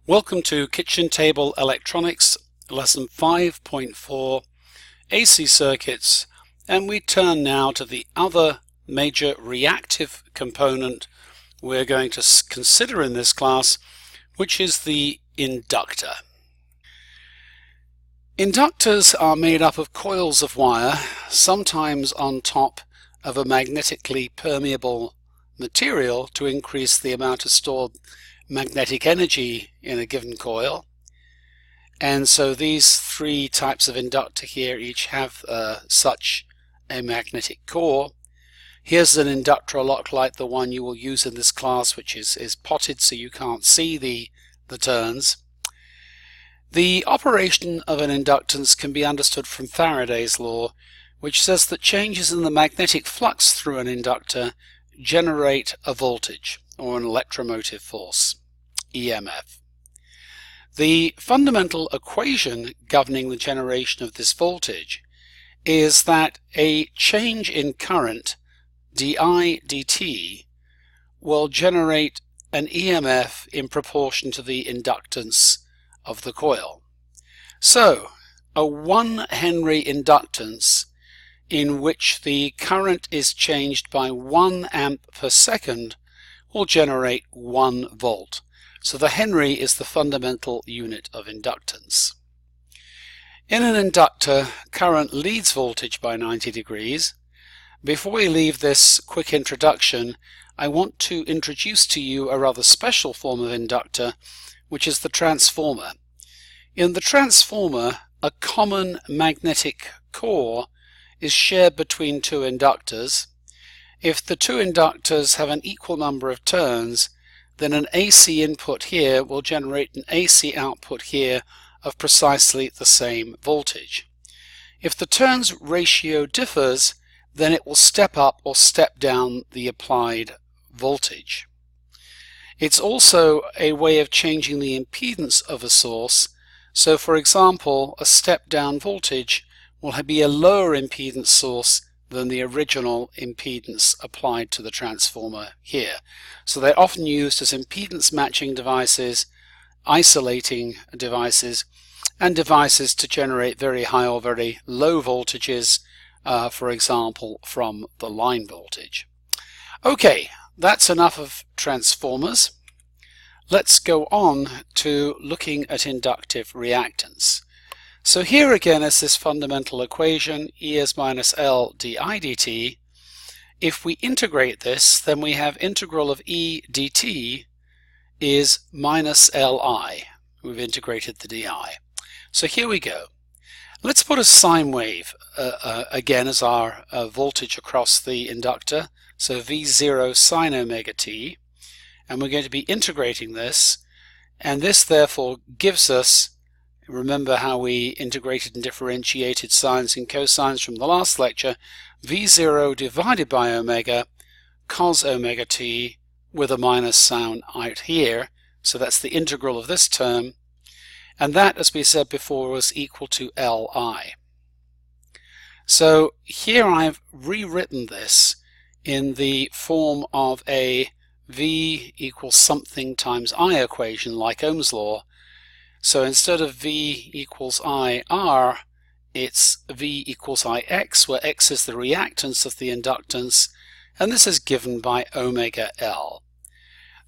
Welcome to Kitchen Table Electronics, Lesson 5.4, AC Circuits, and we turn now to the other major reactive component we're going to consider in this class, which is the inductor. Inductors are made up of coils of wire, sometimes on top of a magnetically permeable material to increase the amount of stored magnetic energy in a given coil. And so these three types of inductor here each have such a magnetic core. Here's an inductor a lot like the one you will use in this class, which is potted so you can't see the turns. The operation of an inductance can be understood from Faraday's law, which says that changes in the magnetic flux through an inductor generate a voltage, or an electromotive force, EMF. The fundamental equation governing the generation of this voltage is that a change in current, di dt, will generate an EMF in proportion to the inductance of the coil. So, a 1 Henry inductance in which the current is changed by 1 amp per second will generate 1 volt. So the Henry is the fundamental unit of inductance. In an inductor, current leads voltage by 90 degrees. Before we leave this quick introduction, I want to introduce to you a rather special form of inductor, which is the transformer. In the transformer, a common magnetic core is shared between two inductors. If the two inductors have an equal number of turns, then an AC input here will generate an AC output here of precisely the same voltage. If the turns ratio differs, then it will step up or step down the applied voltage. It's also a way of changing the impedance of a source. So for example, a step down voltage will be a lower impedance source than the original impedance applied to the transformer here. So they're often used as impedance matching devices, isolating devices, and devices to generate very high or very low voltages, for example, from the line voltage. Okay, that's enough of transformers. Let's go on to looking at inductive reactance. So here again is this fundamental equation, E is minus L di dt. If we integrate this, then we have integral of E dt is minus Li. We've integrated the di. So here we go. Let's put a sine wave again as our voltage across the inductor. So V0 sine omega t. And we're going to be integrating this, and this therefore gives us, remember how we integrated and differentiated sines and cosines from the last lecture, V0 divided by omega cos omega t with a minus sign out here. So that's the integral of this term, and that, as we said before, was equal to Li. So here I've rewritten this in the form of a V equals something times I equation like Ohm's law. So instead of V equals IR, it's V equals IX, where X is the reactance of the inductance, and this is given by omega L.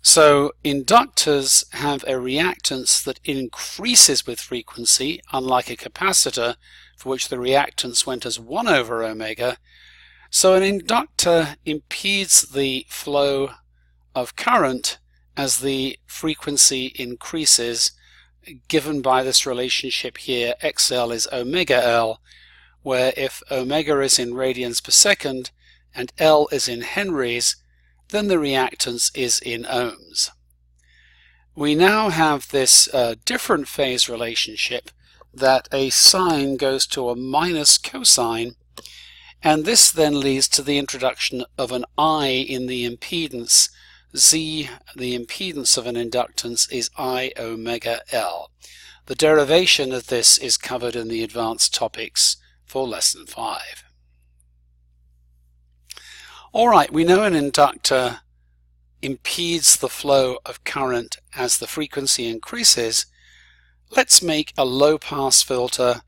So inductors have a reactance that increases with frequency, unlike a capacitor for which the reactance went as 1 over omega. So an inductor impedes the flow of current as the frequency increases, given by this relationship here, XL is omega L, where if omega is in radians per second and L is in henries, then the reactance is in ohms. We now have this different phase relationship, that a sine goes to a minus cosine, and this then leads to the introduction of an I in the impedance. Z, the impedance of an inductance, is I omega L. The derivation of this is covered in the advanced topics for lesson 5. Alright, we know an inductor impedes the flow of current as the frequency increases, let's make a low-pass filter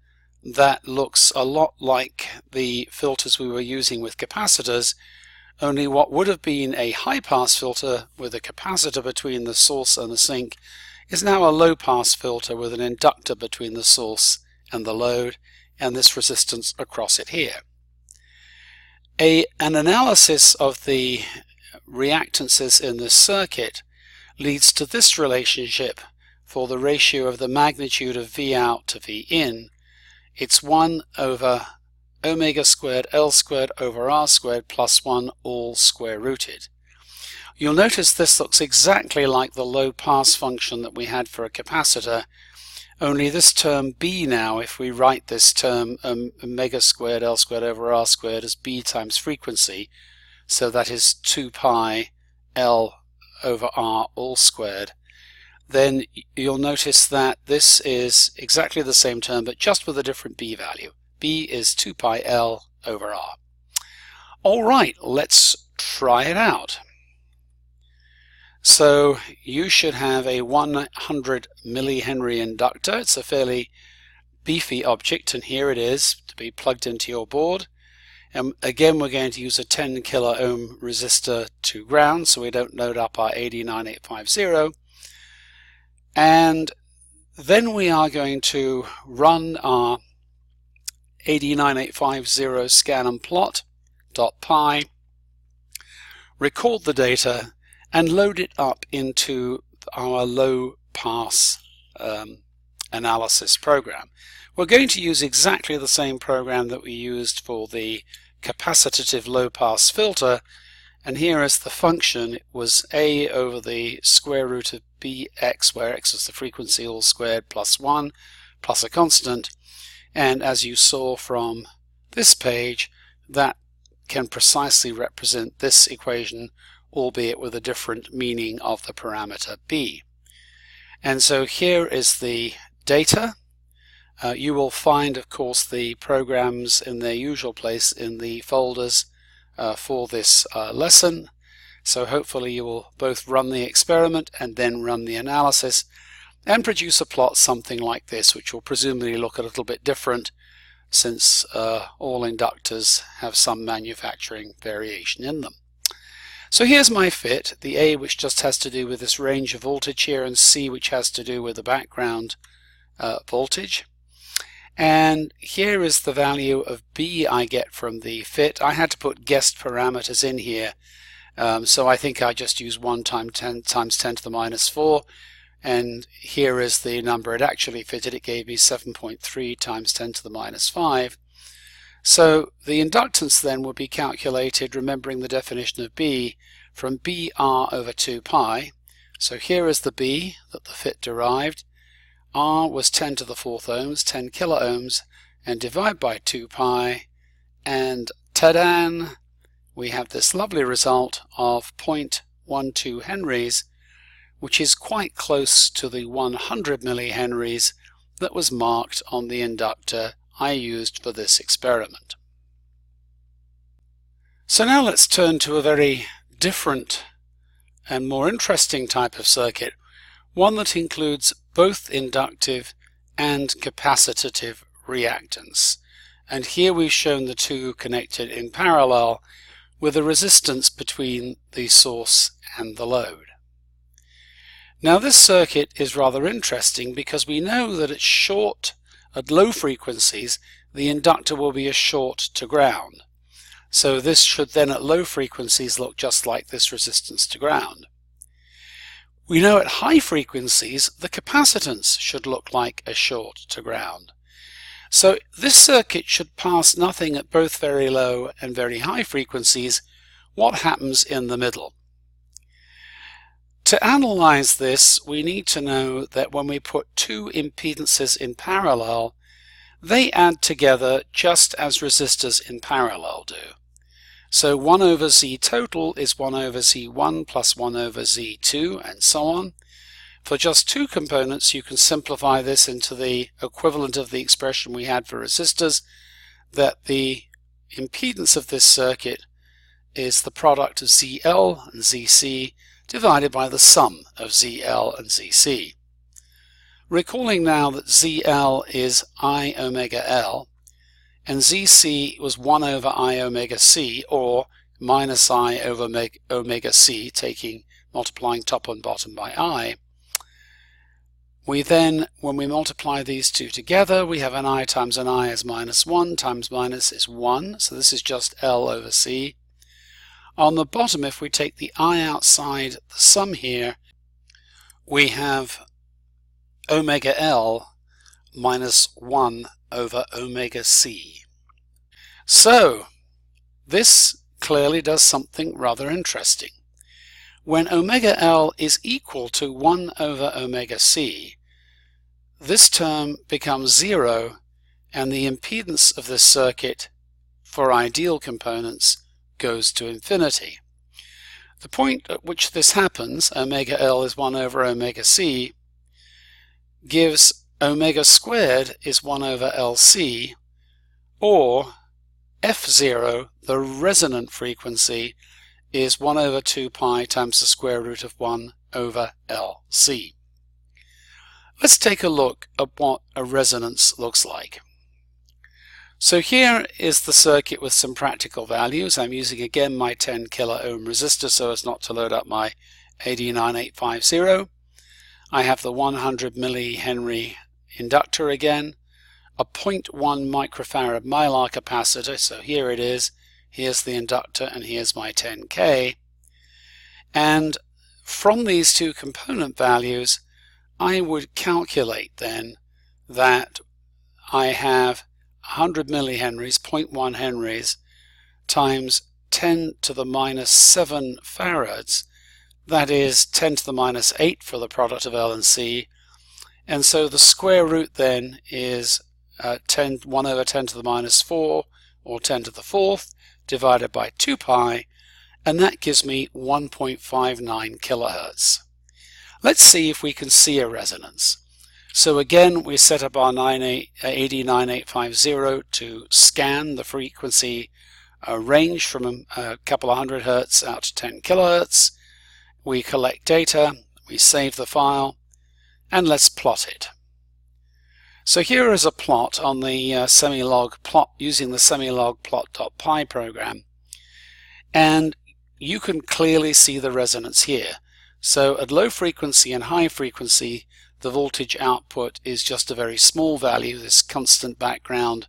that looks a lot like the filters we were using with capacitors, only what would have been a high-pass filter with a capacitor between the source and the sink is now a low-pass filter with an inductor between the source and the load, and this resistance across it here. An analysis of the reactances in this circuit leads to this relationship for the ratio of the magnitude of V out to V in. It's 1 over omega squared L squared over R squared plus 1 all square rooted. You'll notice this looks exactly like the low pass function that we had for a capacitor, only this term B now, if we write this term omega squared L squared over R squared as B times frequency, so that is 2 pi L over R all squared, then you'll notice that this is exactly the same term but just with a different B value. B is 2 pi L over R. Alright, let's try it out. So you should have a 100 millihenry inductor. It's a fairly beefy object, and here it is to be plugged into your board. And again, we're going to use a 10 kilo ohm resistor to ground so we don't load up our 89850. And then we are going to run our 89850 scan and plot.py, record the data, and load it up into our low pass analysis program. We're going to use exactly the same program that we used for the capacitive low pass filter, and here is the function. It was a over the square root of bx, where x is the frequency all squared, plus 1 plus a constant, and as you saw from this page, that can precisely represent this equation, albeit with a different meaning of the parameter b. And so here is the data. You will find, of course, the programs in their usual place in the folders for this lesson. So hopefully you will both run the experiment and then run the analysis and produce a plot something like this, which will presumably look a little bit different since all inductors have some manufacturing variation in them. So here's my fit, the A which just has to do with this range of voltage here, and C which has to do with the background voltage. And here is the value of B I get from the fit. I had to put guessed parameters in here, so I think I just used 1 times 10 to the minus 4, and here is the number it actually fitted. It gave me 7.3 times 10 to the minus 5. So the inductance then would be calculated, remembering the definition of B, from BR over 2 pi. So here is the B that the fit derived. R was 10 to the 4th ohms, 10 kilo ohms, and divide by 2 pi, and ta-dan! We have this lovely result of 0.12 henries, which is quite close to the 100 millihenries that was marked on the inductor I used for this experiment. So now let's turn to a very different and more interesting type of circuit, one that includes both inductive and capacitive reactance. And here we've shown the two connected in parallel with a resistance between the source and the load. Now this circuit is rather interesting because we know that at low frequencies the inductor will be a short to ground. So this should then at low frequencies look just like this resistance to ground. We know at high frequencies the capacitance should look like a short to ground. So this circuit should pass nothing at both very low and very high frequencies. What happens in the middle? To analyze this, we need to know that when we put two impedances in parallel, they add together just as resistors in parallel do. So 1 over Z total is 1 over Z1 plus 1 over Z2, and so on. For just two components, you can simplify this into the equivalent of the expression we had for resistors, that the impedance of this circuit is the product of ZL and ZC divided by the sum of ZL and ZC. Recalling now that ZL is I omega L and ZC was 1 over I omega C, or minus I over omega C, multiplying top and bottom by I, we then, when we multiply these two together, we have an I times an I is minus 1 times minus is 1, so this is just L over C. On the bottom, if we take the I outside the sum here, we have omega L minus 1 over omega C. So, this clearly does something rather interesting. When omega L is equal to 1 over omega C, this term becomes 0, and the impedance of this circuit for ideal components goes to infinity. The point at which this happens, omega L is 1 over omega C, gives omega squared is 1 over LC, or F0, the resonant frequency, is 1 over 2 pi times the square root of 1 over LC. Let's take a look at what a resonance looks like. So here is the circuit with some practical values. I'm using again my 10 kilo ohm resistor so as not to load up my 89850. I have the 100 millihenry inductor again, a 0.1 microfarad mylar capacitor, so here it is, here's the inductor and here's my 10K. And from these two component values, I would calculate then that I have 100 millihenries, 0.1 henries, times 10 to the minus 7 farads, that is 10 to the minus 8 for the product of L and C, and so the square root then is 1 over 10 to the minus 4, or 10 to the 4th, divided by 2 pi, and that gives me 1.59 kilohertz. Let's see if we can see a resonance. So again, we set up our 89850 to scan the frequency range from a couple of hundred hertz out to 10 kilohertz. We collect data, we save the file, and let's plot it. So here is a plot on the Semilog plot using the Semilog plot.py program, and you can clearly see the resonance here. So at low frequency and high frequency, the voltage output is just a very small value, this constant background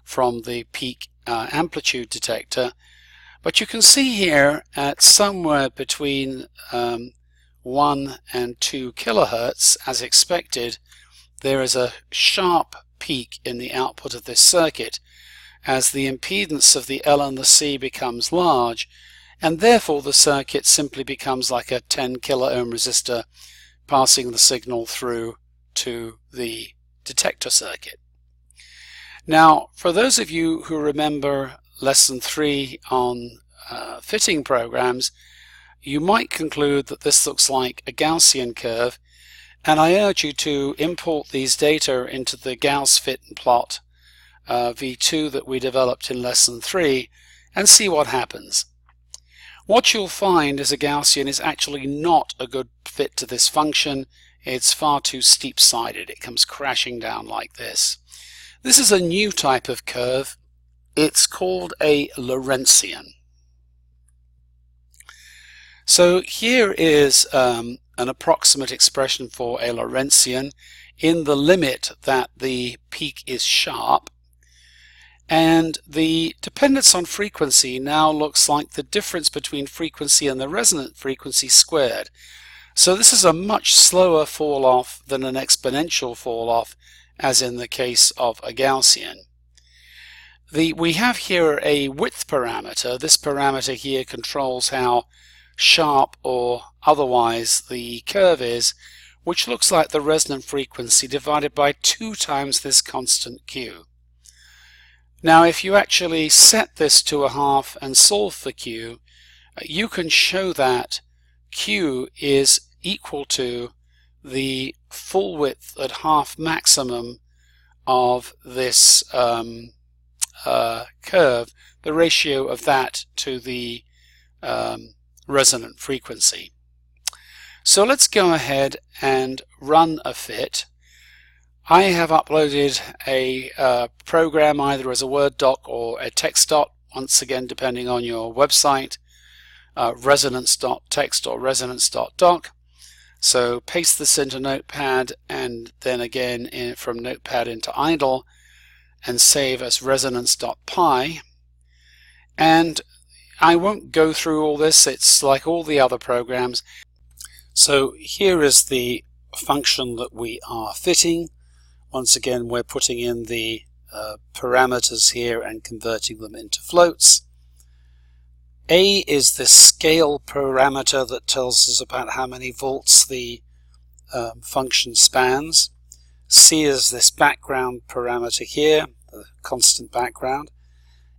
from the peak amplitude detector. But you can see here at somewhere between 1 and 2 kilohertz, as expected, there is a sharp peak in the output of this circuit as the impedance of the L and the C becomes large, and therefore the circuit simply becomes like a 10 kilo ohm resistor passing the signal through to the detector circuit. Now, for those of you who remember lesson 3 on fitting programs, you might conclude that this looks like a Gaussian curve, and I urge you to import these data into the Gauss fit and plot V2 that we developed in lesson 3 and see what happens. What you'll find is a Gaussian is actually not a good fit to this function. It's far too steep-sided. It comes crashing down like this. This is a new type of curve. It's called a Lorentzian. So here is an approximate expression for a Lorentzian in the limit that the peak is sharp, and the dependence on frequency now looks like the difference between frequency and the resonant frequency squared. So this is a much slower fall off than an exponential fall off, as in the case of a Gaussian. We have here a width parameter. This parameter here controls how sharp or otherwise the curve is, which looks like the resonant frequency divided by 2 times this constant Q. Now if you actually set this to a half and solve for Q, you can show that Q is equal to the full width at half maximum of this curve, the ratio of that to the resonant frequency. So let's go ahead and run a fit. I have uploaded a program either as a Word doc or a text doc, once again depending on your website, resonance.txt or resonance.doc. So paste this into Notepad and then again from Notepad into idle and save as resonance.py. And I won't go through all this, it's like all the other programs. So here is the function that we are fitting. Once again, we're putting in the parameters here and converting them into floats. A is the scale parameter that tells us about how many volts the function spans. C is this background parameter here, the constant background.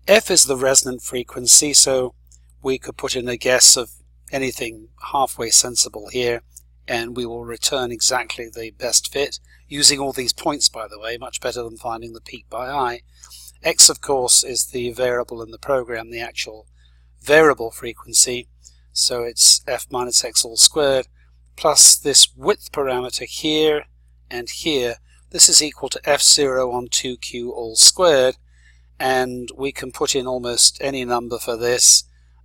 F is the resonant frequency, so we could put in a guess of anything halfway sensible here, and we will return exactly the best fit, using all these points, by the way, much better than finding the peak by eye. X, of course, is the variable in the program, the actual variable frequency, so it's f minus x all squared, plus this width parameter here and here. This is equal to f0 on 2q all squared, and we can put in almost any number for this,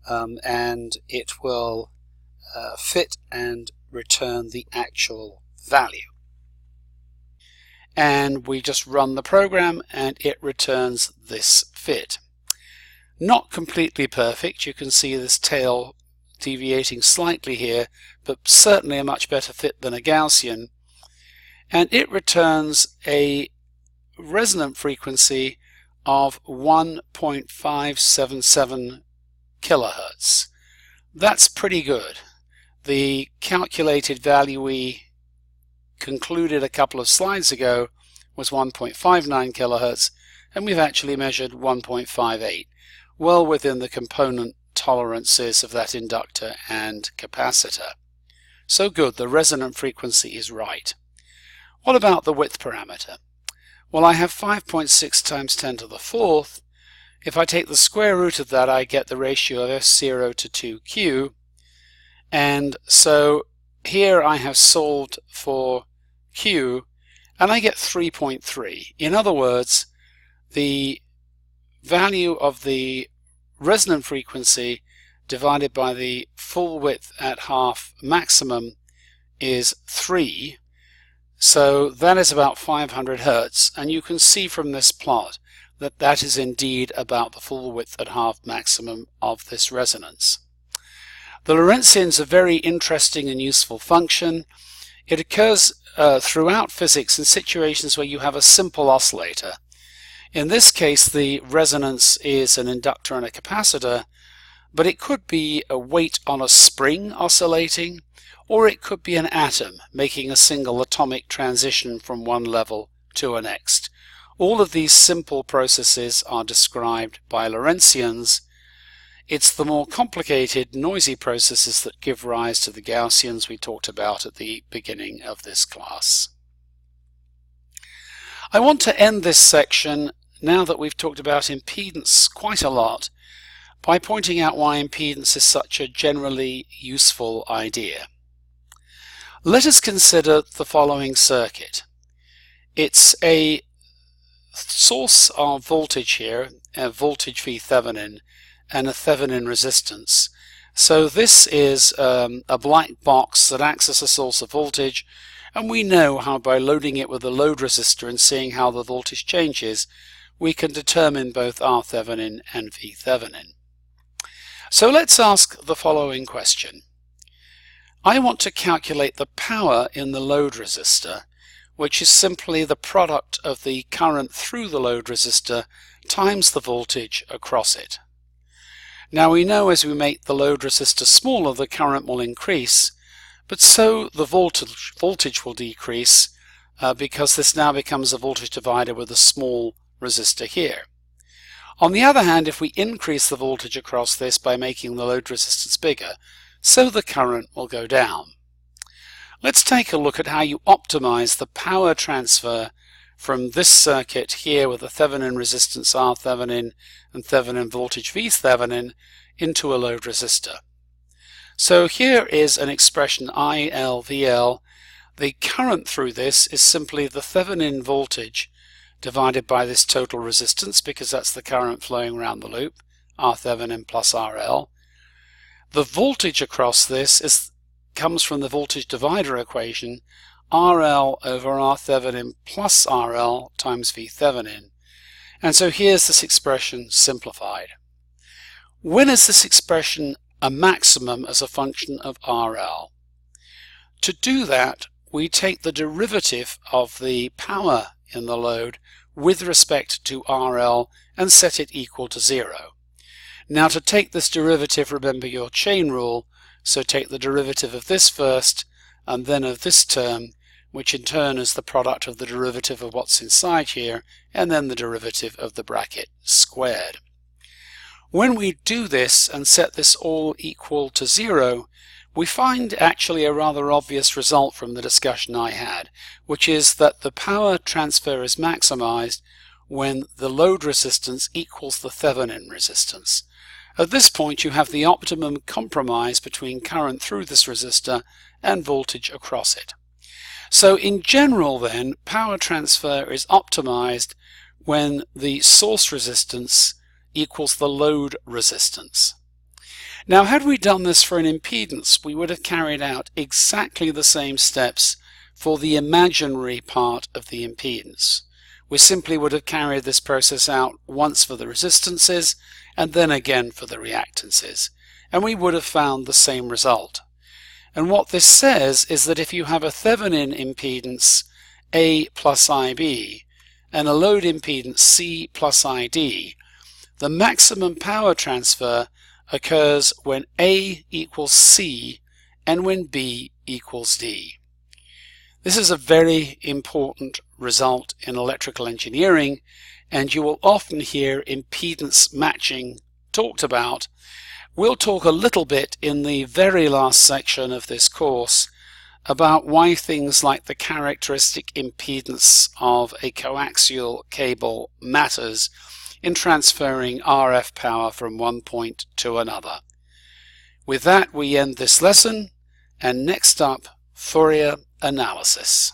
and it will fit and return the actual value. And we just run the program and it returns this fit. Not completely perfect, you can see this tail deviating slightly here, but certainly a much better fit than a Gaussian. And it returns a resonant frequency of 1.577 kilohertz. That's pretty good. The calculated value we concluded a couple of slides ago was 1.59 kilohertz, and we've actually measured 1.58, well within the component tolerances of that inductor and capacitor. So good, the resonant frequency is right. What about the width parameter? Well, I have 5.6 times 10 to the 4th. If I take the square root of that, I get the ratio of f0 to 2q. And so here I have solved for q, and I get 3.3. In other words, the value of the resonant frequency divided by the full width at half maximum is 3. So that is about 500 Hertz, and you can see from this plot that that is indeed about the full width at half maximum of this resonance. The Lorentzian is a very interesting and useful function. It occurs throughout physics in situations where you have a simple oscillator. In this case, the resonance is an inductor and a capacitor, but it could be a weight on a spring oscillating, or it could be an atom making a single atomic transition from one level to a next. All of these simple processes are described by Lorentzians. It's the more complicated, noisy processes that give rise to the Gaussians we talked about at the beginning of this class. I want to end this section, now that we've talked about impedance quite a lot, by pointing out why impedance is such a generally useful idea. Let us consider the following circuit. It's a source of voltage here, a voltage V Thevenin, and a Thevenin resistance. So this is a black box that acts as a source of voltage, and we know how by loading it with a load resistor and seeing how the voltage changes, we can determine both R Thevenin and V Thevenin. So let's ask the following question. I want to calculate the power in the load resistor, which is simply the product of the current through the load resistor times the voltage across it. Now we know as we make the load resistor smaller, the current will increase, but so the voltage will decrease because this now becomes a voltage divider with a small resistor here. On the other hand, if we increase the voltage across this by making the load resistance bigger, so the current will go down. Let's take a look at how you optimize the power transfer from this circuit here with a Thevenin resistance R Thevenin and Thevenin voltage V Thevenin into a load resistor. So here is an expression ILVL. The current through this is simply the Thevenin voltage divided by this total resistance, because that's the current flowing around the loop, R Thevenin plus RL. The voltage across this comes from the voltage divider equation, RL over R Thevenin plus RL times V Thevenin. And so here's this expression simplified. When is this expression a maximum as a function of RL? To do that, we take the derivative of the power in the load with respect to RL and set it equal to 0. Now to take this derivative, remember your chain rule, so take the derivative of this first and then of this term, which in turn is the product of the derivative of what's inside here and then the derivative of the bracket squared. When we do this and set this all equal to 0, we find actually a rather obvious result from the discussion I had, which is that the power transfer is maximized when the load resistance equals the Thevenin resistance. At this point you have the optimum compromise between current through this resistor and voltage across it. So in general then, power transfer is optimized when the source resistance equals the load resistance. Now had we done this for an impedance, we would have carried out exactly the same steps for the imaginary part of the impedance. We simply would have carried this process out once for the resistances and then again for the reactances, and we would have found the same result. And what this says is that if you have a Thevenin impedance A plus IB and a load impedance C plus ID, the maximum power transfer occurs when A equals C and when B equals D. This is a very important result in electrical engineering, and you will often hear impedance matching talked about. We'll talk a little bit in the very last section of this course about why things like the characteristic impedance of a coaxial cable matters in transferring RF power from one point to another. With that, we end this lesson, and next up, Fourier analysis.